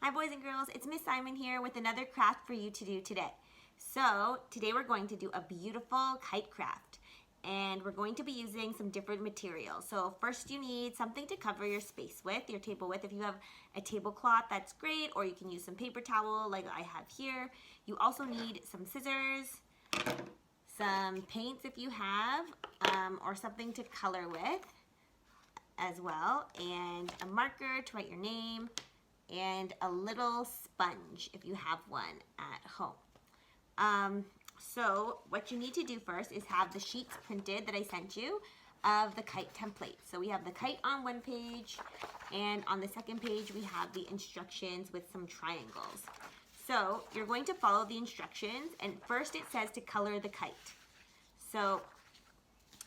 Hi boys and girls, it's Miss Simon here with another craft for you to do today. So today we're going to do a beautiful kite craft and we're going to be using some different materials. So first you need something to cover your space with, your table with. If you have a tablecloth, that's great, or you can use some paper towel like I have here. You also need some scissors, some paints if you have, or something to color with as well, and a marker to write your name, and a little sponge if you have one at home. So what you need to do first is have the sheets printed that I sent you of the kite template. So we have the kite on one page, and on the second page we have the instructions with some triangles. So you're going to follow the instructions, and first it says to color the kite. So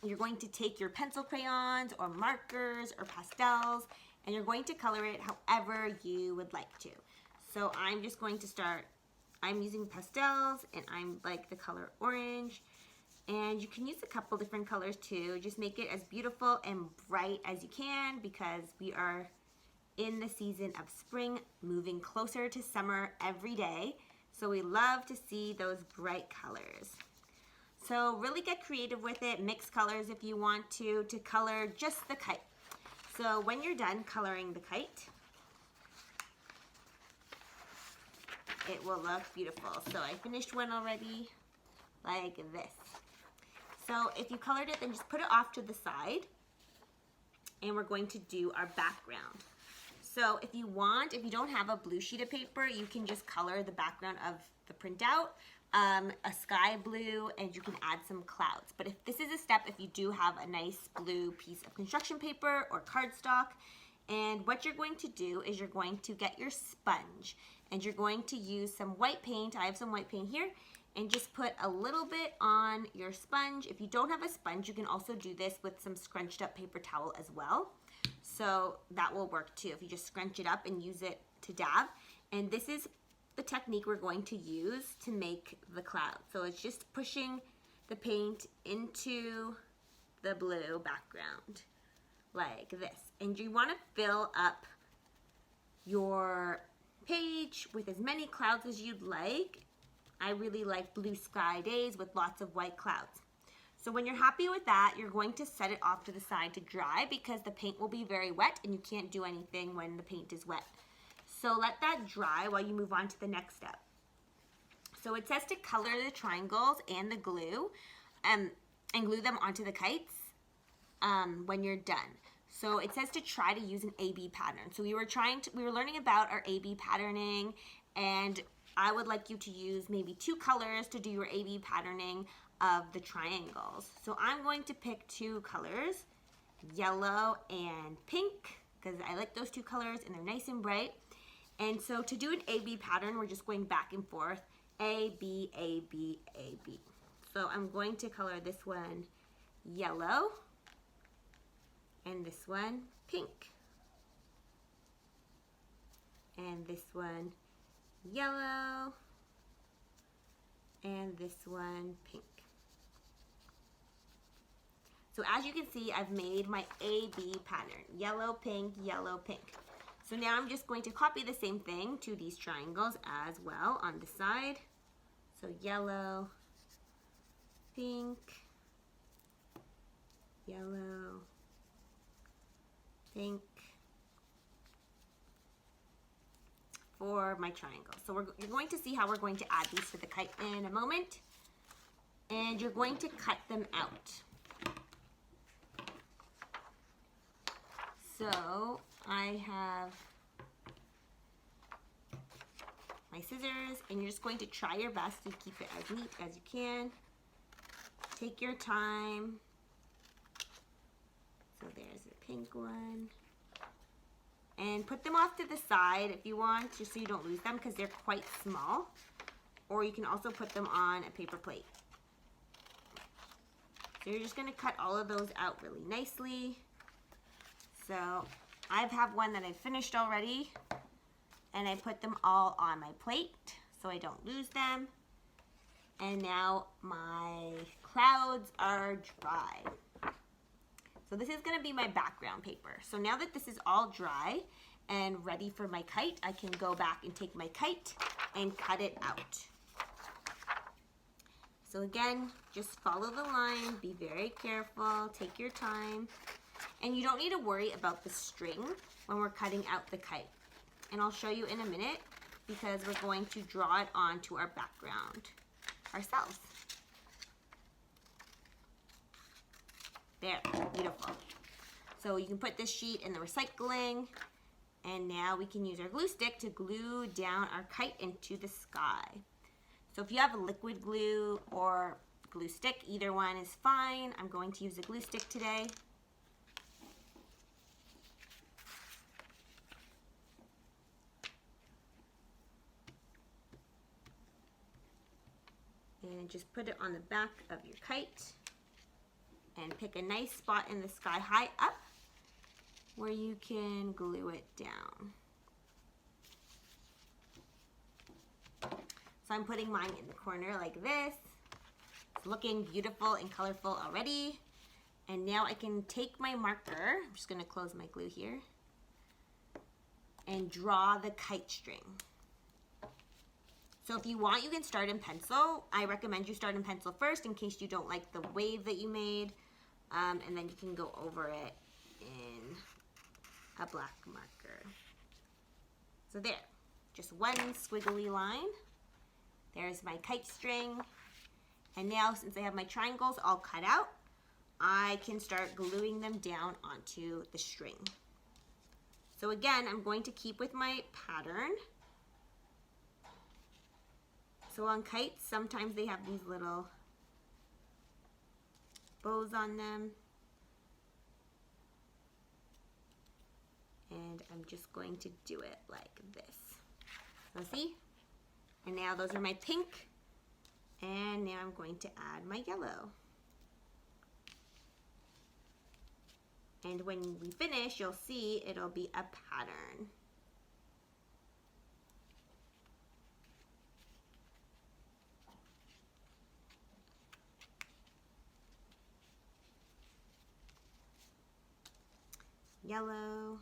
you're going to take your pencil crayons or markers or pastels, and you're going to color it however you would like to. So I'm just going to start, I'm using pastels, and I'm like the color orange, and you can use a couple different colors too. Just make it as beautiful and bright as you can, because we are in the season of spring, moving closer to summer every day. So we love to see those bright colors. So really get creative with it, mix colors if you want to color just the kite. So when you're done coloring the kite, it will look beautiful. So I finished one already, like this. So if you colored it, then just put it off to the side, and we're going to do our background. So if you want, if you don't have a blue sheet of paper, you can just color the background of the printout, a sky blue, and you can add some clouds. But if this is a step, if you do have a nice blue piece of construction paper or cardstock, and what you're going to do is you're going to get your sponge, and you're going to use some white paint. I have some white paint here, and just put a little bit on your sponge. If you don't have a sponge, you can also do this with some scrunched up paper towel as well. So that will work too, if you just scrunch it up and use it to dab. And this is the technique we're going to use to make the cloud. So it's just pushing the paint into the blue background like this. And you want to fill up your page with as many clouds as you'd like. I really like blue sky days with lots of white clouds. So when you're happy with that, you're going to set it off to the side to dry, because the paint will be very wet and you can't do anything when the paint is wet. So let that dry while you move on to the next step. So it says to color the triangles and the glue, and glue them onto the kites when you're done. So it says to try to use an A-B pattern. So we were learning about our A-B patterning, and I would like you to use maybe 2 colors to do your A-B patterning of the triangles. So I'm going to pick 2 colors, yellow and pink, because I like those 2 colors and they're nice and bright. And so to do an A-B pattern, we're just going back and forth, A, B, A, B, A, B. So I'm going to color this one yellow, and this one pink, and this one yellow, and this one pink. So as you can see, I've made my A-B pattern, yellow, pink, yellow, pink. So now I'm just going to copy the same thing to these triangles as well on the side. So yellow, pink, yellow, pink for my triangle. So you're going to see how we're going to add these to the kite in a moment. And you're going to cut them out. So I have my scissors, and you're just going to try your best to keep it as neat as you can. Take your time. So there's the pink one. And put them off to the side if you want, just so you don't lose them, because they're quite small. Or you can also put them on a paper plate. So you're just going to cut all of those out really nicely. So I have one that I finished already, and I put them all on my plate so I don't lose them. And now my clouds are dry. So this is going to be my background paper. So now that this is all dry and ready for my kite, I can go back and take my kite and cut it out. So again, just follow the line, be very careful, take your time. And you don't need to worry about the string when we're cutting out the kite. And I'll show you in a minute because we're going to draw it onto our background ourselves. There, beautiful. So you can put this sheet in the recycling, and now we can use our glue stick to glue down our kite into the sky. So if you have a liquid glue or glue stick, either one is fine. I'm going to use a glue stick today. And just put it on the back of your kite and pick a nice spot in the sky high up where you can glue it down. So I'm putting mine in the corner like this. It's looking beautiful and colorful already. And now I can take my marker, I'm just gonna close my glue here, and draw the kite string. So if you want, you can start in pencil. I recommend you start in pencil first in case you don't like the wave that you made. And then you can go over it in a black marker. So there, just one squiggly line. There's my kite string. And now, since I have my triangles all cut out, I can start gluing them down onto the string. So again, I'm going to keep with my pattern. So on kites, sometimes they have these little bows on them. And I'm just going to do it like this. So see? And now those are my pink. And now I'm going to add my yellow. And when we finish, you'll see it'll be a pattern. Yellow,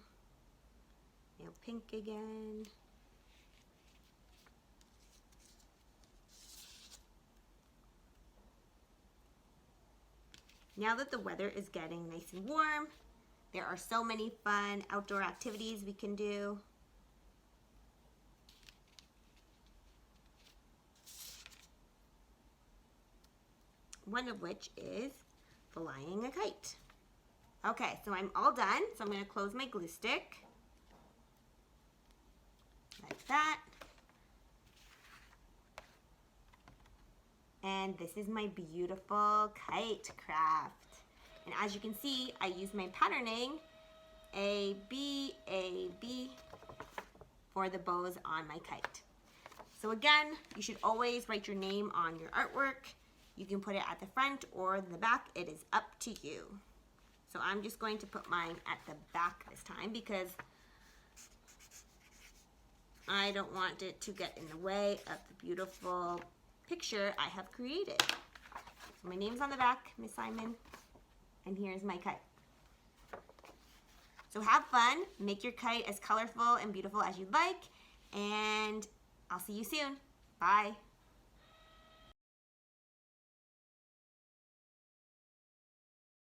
now pink again. Now that the weather is getting nice and warm, there are so many fun outdoor activities we can do. One of which is flying a kite. Okay, so I'm all done. So I'm going to close my glue stick. Like that. And this is my beautiful kite craft. And as you can see, I use my patterning A, B, for the bows on my kite. So again, you should always write your name on your artwork. You can put it at the front or the back. It is up to you. So I'm just going to put mine at the back this time because I don't want it to get in the way of the beautiful picture I have created. So my name's on the back, Miss Simon, and here's my kite. So have fun, make your kite as colorful and beautiful as you'd like, and I'll see you soon. Bye.